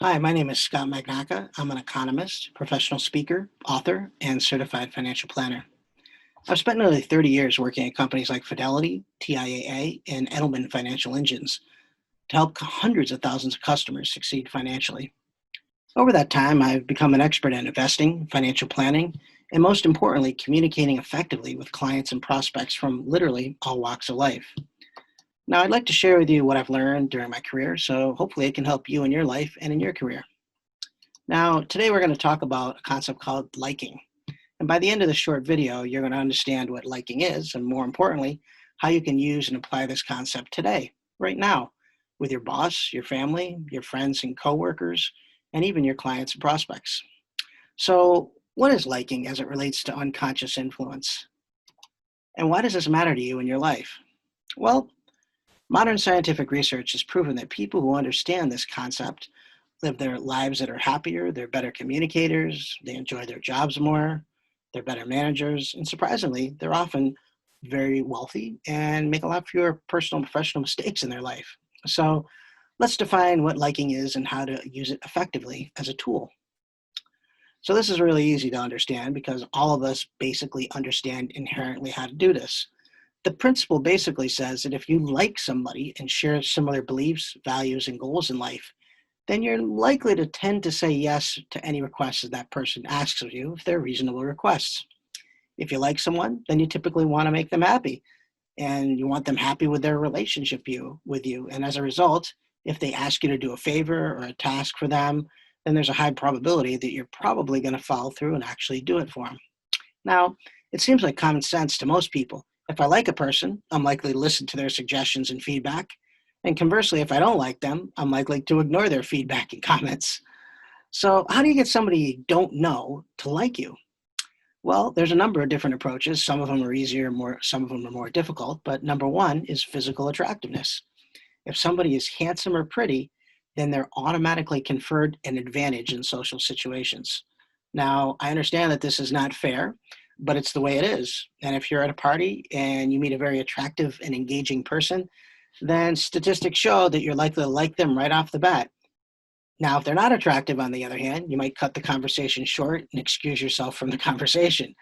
Hi, my name is Scott Magnacca. I'm an economist, professional speaker, author, and certified financial planner. I've spent nearly 30 years working at companies like Fidelity, TIAA, and Edelman Financial Engines to help hundreds of thousands of customers succeed financially. Over that time, I've become an expert in investing, financial planning, and most importantly, communicating effectively with clients and prospects from literally all walks of life. Now, I'd like to share with you what I've learned during my career, so hopefully it can help you in your life and in your career. Now, today we're going to talk about a concept called liking. And by the end of this short video, you're going to understand what liking is, and more importantly, how you can use and apply this concept today, right now, with your boss, your family, your friends and coworkers, and even your clients and prospects. So, what is liking as it relates to unconscious influence? And why does this matter to you in your life? Well, modern scientific research has proven that people who understand this concept live their lives that are happier, they're better communicators, they enjoy their jobs more, they're better managers, and surprisingly, they're often very wealthy and make a lot fewer personal and professional mistakes in their life. So let's define what liking is and how to use it effectively as a tool. So this is really easy to understand because all of us basically understand inherently how to do this. The principle basically says that if you like somebody and share similar beliefs, values, and goals in life, then you're likely to tend to say yes to any requests that that person asks of you if they're reasonable requests. If you like someone, then you typically want to make them happy and you want them happy with their relationship with you. And as a result, if they ask you to do a favor or a task for them, then there's a high probability that you're probably going to follow through and actually do it for them. Now, it seems like common sense to most people. If I like a person, I'm likely to listen to their suggestions and feedback. And conversely, if I don't like them, I'm likely to ignore their feedback and comments. So, how do you get somebody you don't know to like you? Well, there's a number of different approaches. Some of them are easier, some of them are more difficult. But number one is physical attractiveness. If somebody is handsome or pretty, then they're automatically conferred an advantage in social situations. Now, I understand that this is not fair, but it's the way it is. And if you're at a party and you meet a very attractive and engaging person, then statistics show that you're likely to like them right off the bat. Now, if they're not attractive, on the other hand, you might cut the conversation short and excuse yourself from the conversation.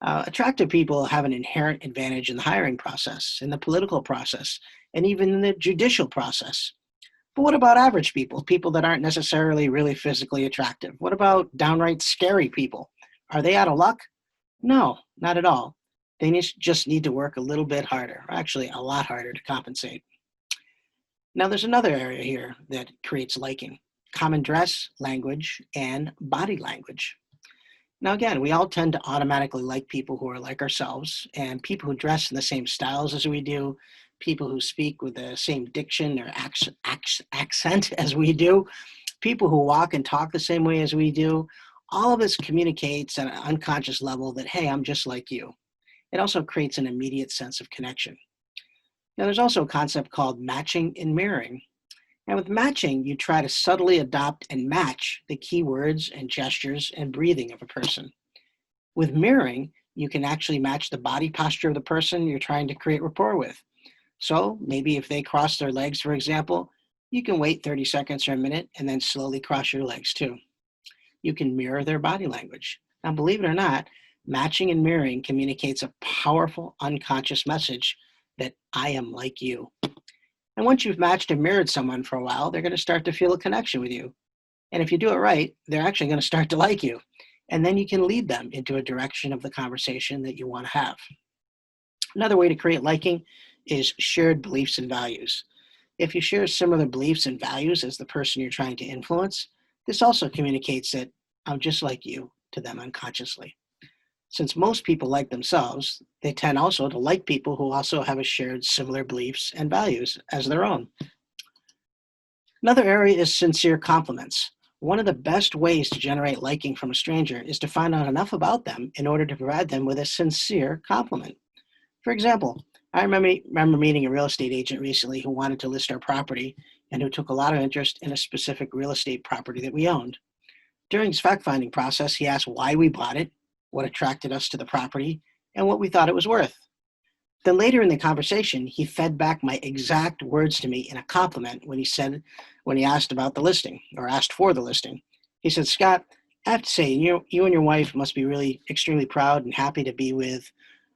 Attractive people have an inherent advantage in the hiring process, in the political process, and even in the judicial process. But what about average people, people that aren't necessarily really physically attractive? What about downright scary people? Are they out of luck? No, not at all. Just need to work a little bit harder, or actually a lot harder to compensate. Now, there's another area here that creates liking: common dress, language, and body language. Now, again, we all tend to automatically like people who are like ourselves, and people who dress in the same styles as we do, people who speak with the same diction or accent as we do, people who walk and talk the same way as we do. All of this communicates at an unconscious level that, hey, I'm just like you. It also creates an immediate sense of connection. Now, there's also a concept called matching and mirroring. And with matching, you try to subtly adopt and match the keywords and gestures and breathing of a person. With mirroring, you can actually match the body posture of the person you're trying to create rapport with. So maybe if they cross their legs, for example, you can wait 30 seconds or a minute and then slowly cross your legs too. You can mirror their body language. Now, believe it or not, matching and mirroring communicates a powerful unconscious message that I am like you. And once you've matched and mirrored someone for a while, they're going to start to feel a connection with you. And if you do it right, they're actually going to start to like you. And then you can lead them into a direction of the conversation that you want to have. Another way to create liking is shared beliefs and values. If you share similar beliefs and values as the person you're trying to influence, this also communicates that I'm just like you to them unconsciously. Since most people like themselves, they tend also to like people who also have a shared similar beliefs and values as their own. Another area is sincere compliments. One of the best ways to generate liking from a stranger is to find out enough about them in order to provide them with a sincere compliment. For example, I remember meeting a real estate agent recently who wanted to list our property and who took a lot of interest in a specific real estate property that we owned. During his fact-finding process, he asked why we bought it, what attracted us to the property, and what we thought it was worth. Then later in the conversation, he fed back my exact words to me in a compliment when he asked about the listing or asked for the listing. He said, Scott, I have to say, you and your wife must be really extremely proud and happy to be with,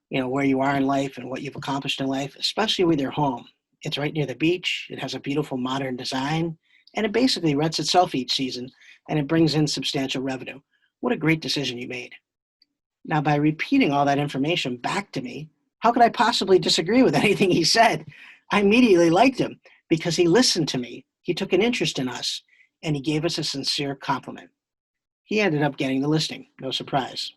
where you are in life and what you've accomplished in life, especially with your home. It's right near the beach. It has a beautiful modern design, and it basically rents itself each season, and it brings in substantial revenue. What a great decision you made. Now, by repeating all that information back to me, how could I possibly disagree with anything he said? I immediately liked him because he listened to me. He took an interest in us, and he gave us a sincere compliment. He ended up getting the listing, no surprise.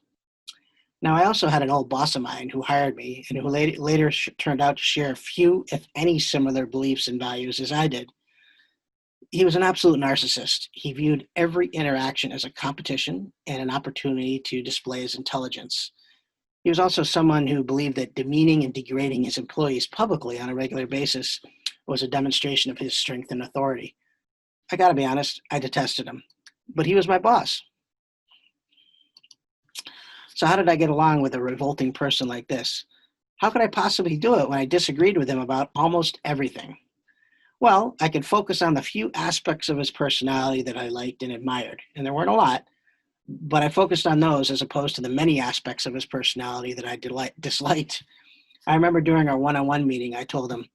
Now, I also had an old boss of mine who hired me and who later turned out to share a few, if any, similar beliefs and values as I did. He was an absolute narcissist. He viewed every interaction as a competition and an opportunity to display his intelligence. He was also someone who believed that demeaning and degrading his employees publicly on a regular basis was a demonstration of his strength and authority. I gotta be honest, I detested him, but he was my boss. So how did I get along with a revolting person like this? How could I possibly do it when I disagreed with him about almost everything? Well, I could focus on the few aspects of his personality that I liked and admired, and there weren't a lot, but I focused on those as opposed to the many aspects of his personality that I disliked. I remember during our one-on-one meeting, I told him,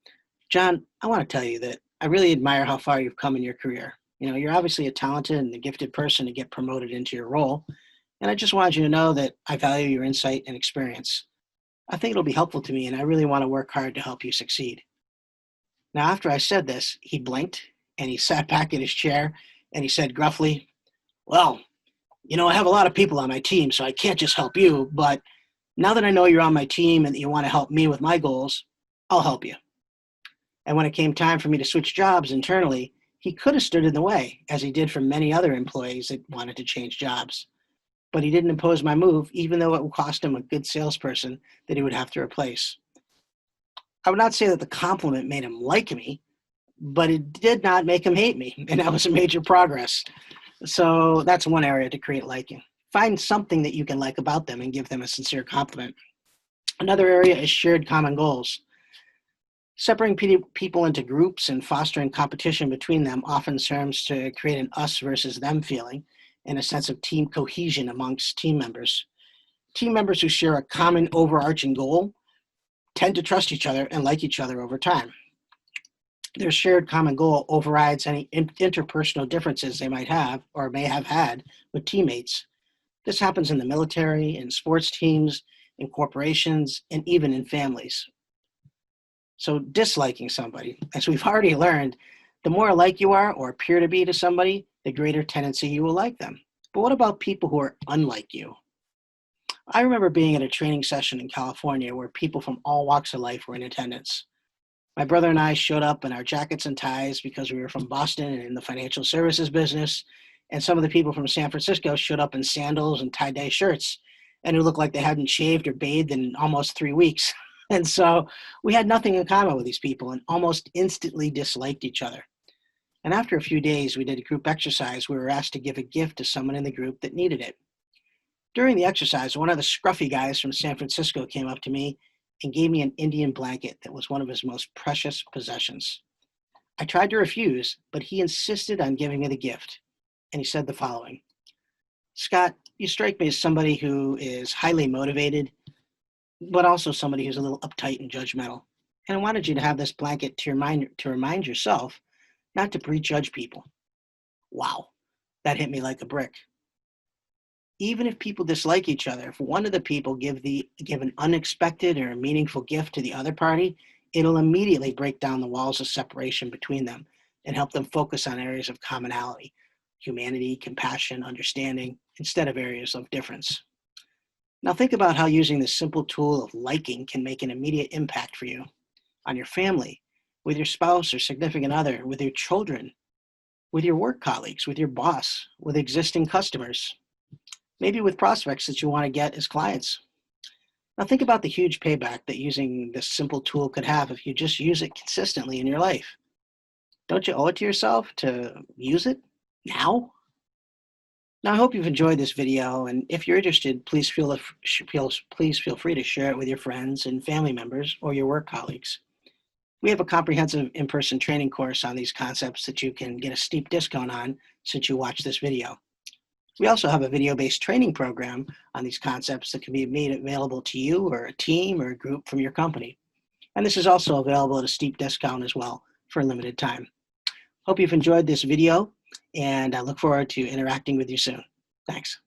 John, I want to tell you that I really admire how far you've come in your career. You're obviously a talented and a gifted person to get promoted into your role, and I just wanted you to know that I value your insight and experience. I think it'll be helpful to me, and I really want to work hard to help you succeed. Now, after I said this, he blinked and he sat back in his chair and he said gruffly, well, I have a lot of people on my team, so I can't just help you, but now that I know you're on my team and that you want to help me with my goals, I'll help you. And when it came time for me to switch jobs internally, he could have stood in the way, as he did for many other employees that wanted to change jobs. But he didn't oppose my move, even though it would cost him a good salesperson that he would have to replace. I would not say that the compliment made him like me, but it did not make him hate me, and that was a major progress. So that's one area to create liking. Find something that you can like about them and give them a sincere compliment. Another area is shared common goals. Separating people into groups and fostering competition between them often serves to create an us versus them feeling and a sense of team cohesion amongst team members. Team members who share a common overarching goal tend to trust each other and like each other over time. Their shared common goal overrides any interpersonal differences they might have or may have had with teammates. This happens in the military, in sports teams, in corporations, and even in families. So disliking somebody, as we've already learned, the more alike you are or appear to be to somebody, the greater tendency you will like them. But what about people who are unlike you? I remember being at a training session in California where people from all walks of life were in attendance. My brother and I showed up in our jackets and ties because we were from Boston and in the financial services business, and some of the people from San Francisco showed up in sandals and tie-dye shirts and who looked like they hadn't shaved or bathed in almost 3 weeks. And so we had nothing in common with these people and almost instantly disliked each other. And after a few days, we did a group exercise. We were asked to give a gift to someone in the group that needed it. During the exercise, one of the scruffy guys from San Francisco came up to me and gave me an Indian blanket that was one of his most precious possessions. I tried to refuse, but he insisted on giving me the gift. And he said the following, Scott, you strike me as somebody who is highly motivated, but also somebody who's a little uptight and judgmental. And I wanted you to have this blanket to remind yourself not to prejudge people. Wow, that hit me like a brick. Even if people dislike each other, if one of the people give an unexpected or a meaningful gift to the other party, it'll immediately break down the walls of separation between them and help them focus on areas of commonality, humanity, compassion, understanding, instead of areas of difference. Now think about how using this simple tool of liking can make an immediate impact for you, on your family, with your spouse or significant other, with your children, with your work colleagues, with your boss, with existing customers, maybe with prospects that you want to get as clients. Now think about the huge payback that using this simple tool could have if you just use it consistently in your life. Don't you owe it to yourself to use it now? Now, I hope you've enjoyed this video, and if you're interested, please feel free to share it with your friends and family members or your work colleagues. We have a comprehensive in-person training course on these concepts that you can get a steep discount on since you watch this video. We also have a video-based training program on these concepts that can be made available to you or a team or a group from your company. And this is also available at a steep discount as well for a limited time. Hope you've enjoyed this video, and I look forward to interacting with you soon. Thanks.